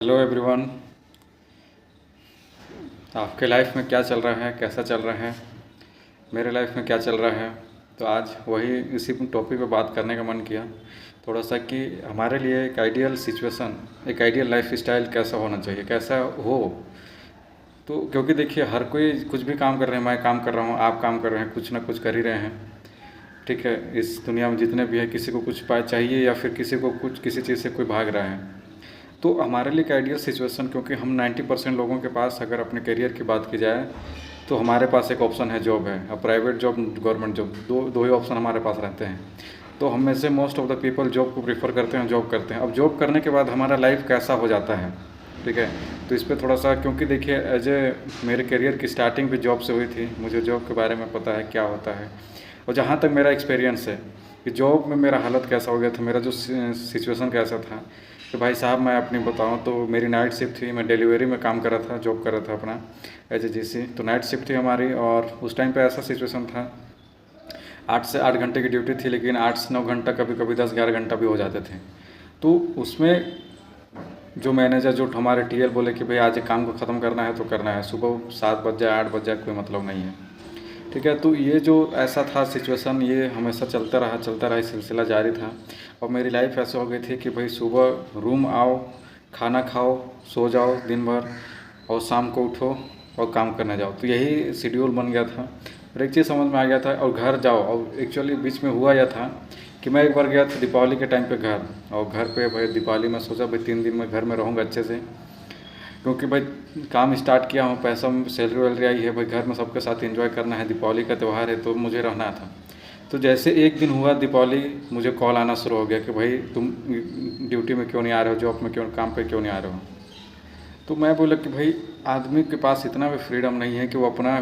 Hello everyone. आपके life में क्या चल रहा है, कैसा चल रहा है? मेरे लाइफ में क्या चल रहा है? तो आज वही इसी टॉपिक पे बात करने का मन किया थोड़ा सा कि हमारे लिए एक आइडियल सिचुएशन, एक आइडियल लाइफ स्टाइल कैसा होना चाहिए, कैसा हो। तो क्योंकि देखिए हर कोई कुछ भी काम कर रहे हैं, मैं काम कर रहा हूँ, आप काम कर रहे हैं, कुछ ना कुछ कर ही रहे हैं। ठीक है, इस दुनिया में जितने भी है किसी को कुछ पाए चाहिए या फिर किसी को कुछ किसी चीज़ से कोई भाग रहा है। तो हमारे लिए एक आइडियल सिचुएशन, क्योंकि हम 90% लोगों के पास अगर अपने करियर की बात की जाए तो हमारे पास एक ऑप्शन है, जॉब है। अब प्राइवेट जॉब, गवर्नमेंट जॉब, दो दो ही ऑप्शन हमारे पास रहते हैं। तो हम में से most of the people job को प्रीफर करते हैं, जॉब करते हैं। अब जॉब करने के बाद हमारा लाइफ कैसा हो जाता है, ठीक है। तो इस पर थोड़ा सा, क्योंकि देखिए एज ए मेरे करियर की स्टार्टिंग भी जॉब से हुई थी, मुझे जॉब के बारे में पता है क्या होता है। और जहाँ तक मेरा एक्सपीरियंस है कि जॉब में मेरा हालत कैसा हो गया था, मेरा जो सिचुएशन कैसा था कि भाई साहब मैं अपनी बताऊं तो मेरी नाइट शिफ्ट थी। मैं डिलीवरी में काम कर रहा था, जॉब कर रहा था अपना एज ए जीसी। तो नाइट शिफ्ट थी हमारी और उस टाइम पे ऐसा सिचुएशन था, 8 से 8 घंटे की ड्यूटी थी, लेकिन 8 से 9 घंटा, कभी कभी 10-11 घंटा भी हो जाते थे। तो उसमें जो मैनेजर, जो हमारे टीएल बोले कि भाई आज काम को ख़त्म करना है तो करना है, सुबह 7 बज जाए 8 बज जाए कोई मतलब नहीं है, ठीक है। तो ये जो ऐसा था सिचुएशन, ये हमेशा चलता रहा, ये सिलसिला जारी था। और मेरी लाइफ ऐसे हो गई थी कि भाई सुबह रूम आओ, खाना खाओ, सो जाओ दिन भर, और शाम को उठो और काम करने जाओ। तो यही शेड्यूल बन गया था और एक चीज़ समझ में आ गया था, और घर जाओ। और एक्चुअली बीच में हुआ यह था कि मैं एक बार गया था दीपावली के टाइम पे घर, और घर पे भाई दीपावली में सोचा भाई 3 दिन में घर में रहूँगा अच्छे से, क्योंकि भाई काम स्टार्ट किया हूँ, पैसा सैलरी वैलरी आई है, भाई घर में सबके साथ एंजॉय करना है, दीपावली का त्यौहार है तो मुझे रहना था। तो जैसे एक दिन हुआ दीपावली, मुझे कॉल आना शुरू हो गया कि भाई तुम ड्यूटी में क्यों नहीं आ रहे हो, जॉब में क्यों, काम पे क्यों नहीं आ रहे हो। तो मैं बोला कि भाई आदमी के पास इतना भी फ्रीडम नहीं है कि वो अपना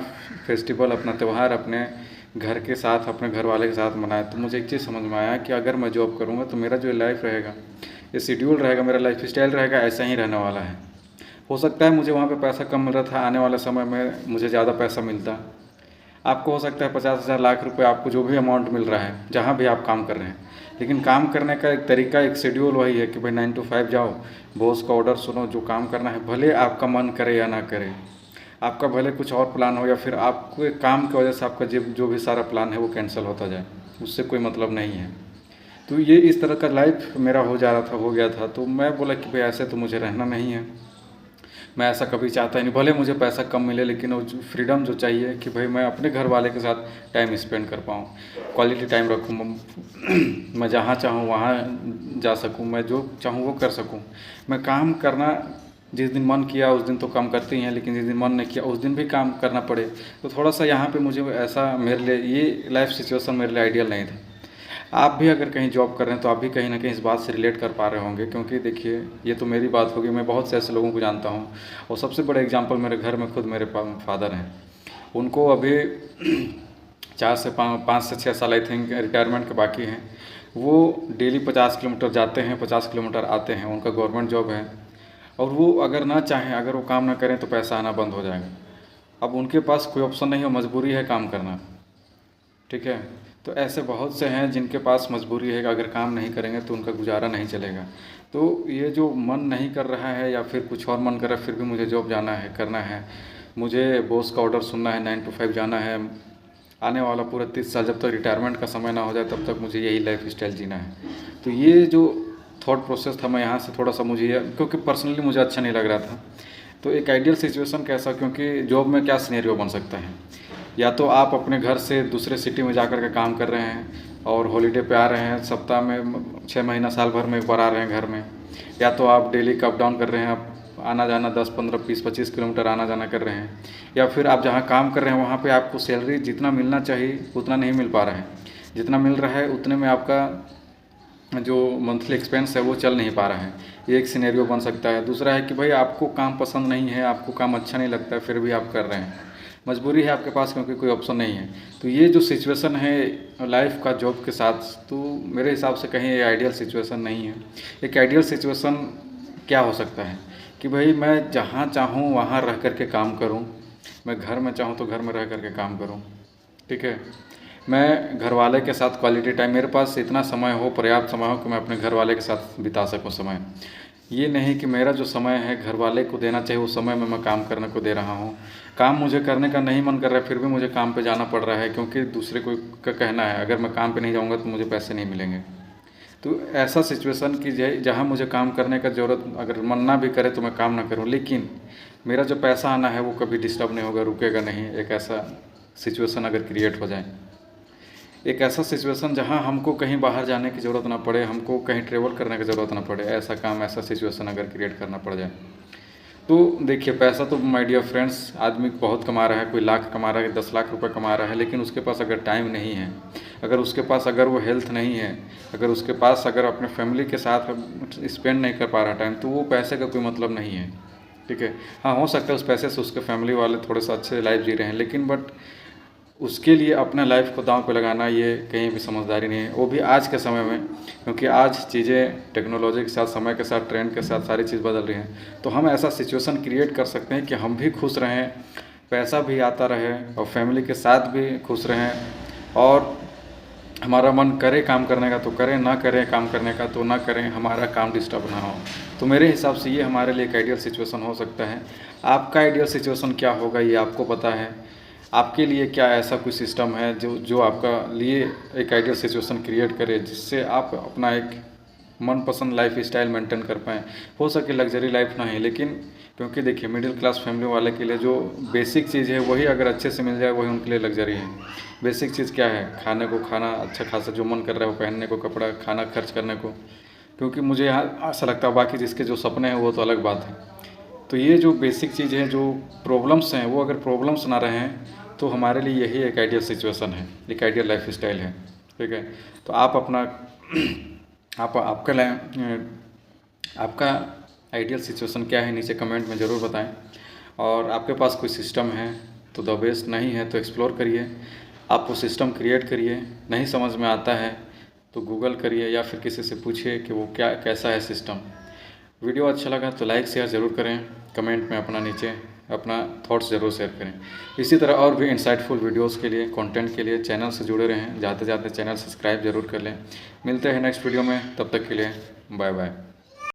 फेस्टिवल, अपना त्यौहार अपने घर के साथ, अपने घर वाले के साथ मनाए। तो मुझे एक चीज़ समझ में आया कि अगर मैं जॉब करूँगा तो मेरा जो लाइफ रहेगा, ये शेड्यूल रहेगा, मेरा लाइफ स्टाइल रहेगा, ऐसा ही रहने वाला है। हो सकता है मुझे वहाँ पे पैसा कम मिल रहा था, आने वाले समय में मुझे ज़्यादा पैसा मिलता। आपको हो सकता है 50,000 लाख रुपए, आपको जो भी अमाउंट मिल रहा है जहाँ भी आप काम कर रहे हैं, लेकिन काम करने का एक तरीका, एक शेड्यूल वही है कि भाई 9 to 5 जाओ, बॉस का ऑर्डर सुनो, जो काम करना है, भले आपका मन करे या ना करे, आपका भले कुछ और प्लान हो या फिर आपको काम की वजह से आपका जो भी सारा प्लान है वो कैंसिल होता जाए, उससे कोई मतलब नहीं है। तो ये इस तरह का लाइफ मेरा हो जा रहा था, हो गया था। तो मैं बोला कि भाई ऐसे तो मुझे रहना नहीं है, मैं ऐसा कभी चाहता ही नहीं। भले मुझे पैसा कम मिले, लेकिन वो जो फ्रीडम जो चाहिए कि भाई मैं अपने घर वाले के साथ टाइम स्पेंड कर पाऊँ, क्वालिटी टाइम रखूँ, मैं जहाँ चाहूँ वहाँ जा सकूँ, मैं जो चाहूँ वो कर सकूँ। मैं काम करना, जिस दिन मन किया उस दिन तो काम करते ही हैं, लेकिन जिस दिन मन नहीं किया उस दिन भी काम करना पड़े। तो थोड़ा सा यहाँ पे मुझे ऐसा, मेरे लिए ये लाइफ सिचुएशन मेरे लिए आइडियल नहीं था। आप भी अगर कहीं जॉब कर रहे हैं तो आप भी कहीं ना कहीं इस बात से रिलेट कर पा रहे होंगे, क्योंकि देखिए ये तो मेरी बात होगी, मैं बहुत से ऐसे लोगों को जानता हूँ। और सबसे बड़ा एग्जांपल मेरे घर में खुद मेरे फादर हैं। उनको अभी 4 से 5 से 6 साल आई थिंक रिटायरमेंट के बाकी हैं। वो डेली 50 किलोमीटर जाते हैं, 50 किलोमीटर आते हैं, उनका गवर्नमेंट जॉब है। और वो अगर ना चाहें, अगर वो काम ना करें तो पैसा आना बंद हो जाएगा। अब उनके पास कोई ऑप्शन नहीं है, मजबूरी है काम करना, ठीक है। तो ऐसे बहुत से हैं जिनके पास मजबूरी है कि अगर काम नहीं करेंगे तो उनका गुजारा नहीं चलेगा। तो ये जो मन नहीं कर रहा है या फिर कुछ और मन कर रहा है, फिर भी मुझे जॉब जाना है, करना है, मुझे बॉस का ऑर्डर सुनना है, 9 to 5 जाना है, आने वाला पूरा 30 साल जब तक रिटायरमेंट का समय ना हो जाए तब तक मुझे यही लाइफ स्टाइल जीना है। तो ये जो थॉट प्रोसेस था, मैं यहाँ से थोड़ा सा, मुझे क्योंकि पर्सनली मुझे अच्छा नहीं लग रहा था। तो एक आइडियल सिचुएशन कैसा, क्योंकि जॉब में क्या सिनेरियो बन सकता है, या तो आप अपने घर से दूसरे सिटी में जाकर के काम कर रहे हैं और हॉलीडे पे आ रहे हैं, सप्ताह में 6 महीना, साल भर में एक बार आ रहे हैं घर में, या तो आप डेली का अप डाउन कर रहे हैं, आप आना जाना 10, 15, 20, 25 किलोमीटर आना जाना कर रहे हैं, या फिर आप जहाँ काम कर रहे हैं वहाँ पे आपको सैलरी जितना मिलना चाहिए उतना नहीं मिल पा रहा है, जितना मिल रहा है उतने में आपका जो मंथली एक्सपेंस है वो चल नहीं पा रहा है। ये एक सिनेरियो बन सकता है। दूसरा है कि भाई आपको काम पसंद नहीं है, आपको काम अच्छा नहीं लगता है, फिर भी आप कर रहे हैं, मजबूरी है आपके पास, क्योंकि कोई ऑप्शन नहीं है। तो ये जो सिचुएशन है लाइफ का जॉब के साथ, तो मेरे हिसाब से कहीं ये आइडियल सिचुएशन नहीं है। एक आइडियल सिचुएशन क्या हो सकता है कि भाई मैं जहाँ चाहूँ वहाँ रह कर के काम करूँ, मैं घर में चाहूँ तो घर में रह कर के काम करूँ, ठीक है। मैं घर वाले के साथ क्वालिटी टाइम, मेरे पास इतना समय हो, पर्याप्त समय हो कि मैं अपने घर वाले के साथ बिता सकूँ समय। ये नहीं कि मेरा जो समय है घर वाले को देना चाहिए, उस समय में मैं काम करने को दे रहा हूँ। काम मुझे करने का नहीं मन कर रहा है, फिर भी मुझे काम पे जाना पड़ रहा है, क्योंकि दूसरे कोई का कहना है अगर मैं काम पे नहीं जाऊँगा तो मुझे पैसे नहीं मिलेंगे। तो ऐसा सिचुएशन कि जहाँ मुझे काम करने का ज़रूरत, अगर मन ना भी करे तो मैं काम ना करूँ, लेकिन मेरा जो पैसा आना है वो कभी डिस्टर्ब नहीं होगा, रुकेगा नहीं। एक ऐसा सिचुएशन अगर क्रिएट हो जाए, एक ऐसा सिचुएशन जहां हमको कहीं बाहर जाने की ज़रूरत ना पड़े, हमको कहीं ट्रेवल करने की ज़रूरत ना पड़े, ऐसा काम, ऐसा सिचुएशन अगर क्रिएट करना पड़ जाए तो देखिए, पैसा तो माय डियर फ्रेंड्स आदमी बहुत कमा रहा है, कोई लाख कमा रहा है, 10 लाख रुपए कमा रहा है, लेकिन उसके पास अगर टाइम नहीं है, अगर उसके पास अगर वो हेल्थ नहीं है, अगर उसके पास अगर अपने फैमिली के साथ स्पेंड नहीं कर पा रहा टाइम, तो वो पैसे का कोई मतलब नहीं है। ठीक है, हाँ हो सकता है उस पैसे से उसके फैमिली वाले थोड़े से अच्छे लाइफ जी रहे हैं, लेकिन बट उसके लिए अपना लाइफ को दांव पे लगाना ये कहीं भी समझदारी नहीं है, वो भी आज के समय में, क्योंकि आज चीज़ें टेक्नोलॉजी के साथ, समय के साथ, ट्रेंड के साथ सारी चीज़ बदल रही हैं। तो हम ऐसा सिचुएशन क्रिएट कर सकते हैं कि हम भी खुश रहें, पैसा भी आता रहे और फैमिली के साथ भी खुश रहें, और हमारा मन करे काम करने का तो करें, ना करें काम करने का तो ना करें, हमारा काम डिस्टर्ब ना हो। तो मेरे हिसाब से ये हमारे लिए एक आइडियल सिचुएशन हो सकता है। आपका आइडियल सिचुएशन क्या होगा ये आपको पता है। आपके लिए क्या ऐसा कोई सिस्टम है जो आपका लिए एक आइडियल सिचुएशन क्रिएट करे, जिससे आप अपना एक मनपसंद लाइफ स्टाइल मेंटेन कर पाएँ। हो सके लग्जरी लाइफ ना है, लेकिन क्योंकि देखिए मिडिल क्लास फैमिली वाले के लिए जो बेसिक चीज़ है वही अगर अच्छे से मिल जाए वही उनके लिए लग्जरी है। बेसिक चीज़ क्या है? खाने को खाना अच्छा खासा, जो मन कर रहा है वो पहनने को कपड़ा, खाना खर्च करने को। क्योंकि मुझे यहाँ ऐसा लगता है, बाकी जिसके जो सपने हैं वो तो अलग बात है। तो ये जो बेसिक चीज़ है, जो प्रॉब्लम्स हैं, वो अगर प्रॉब्लम्स ना रहें तो हमारे लिए यही एक आइडियल सिचुएशन है, एक आइडियल लाइफ स्टाइल है। ठीक है, तो आप अपना आपका आइडियल सिचुएशन क्या है नीचे कमेंट में ज़रूर बताएं। और आपके पास कोई सिस्टम है तो द बेस्ट, नहीं है तो एक्सप्लोर करिए, आप वो सिस्टम क्रिएट करिए। नहीं समझ में आता है तो गूगल करिए या फिर किसी से पूछिए कि वो कैसा है सिस्टम। वीडियो अच्छा लगा तो लाइक शेयर ज़रूर करें, कमेंट में अपना नीचे अपना थॉट्स ज़रूर शेयर करें। इसी तरह और भी इंसाइटफुल वीडियोस के लिए, कंटेंट के लिए चैनल से जुड़े रहें। जाते जाते चैनल सब्सक्राइब ज़रूर कर लें। मिलते हैं नेक्स्ट वीडियो में, तब तक के लिए बाय बाय।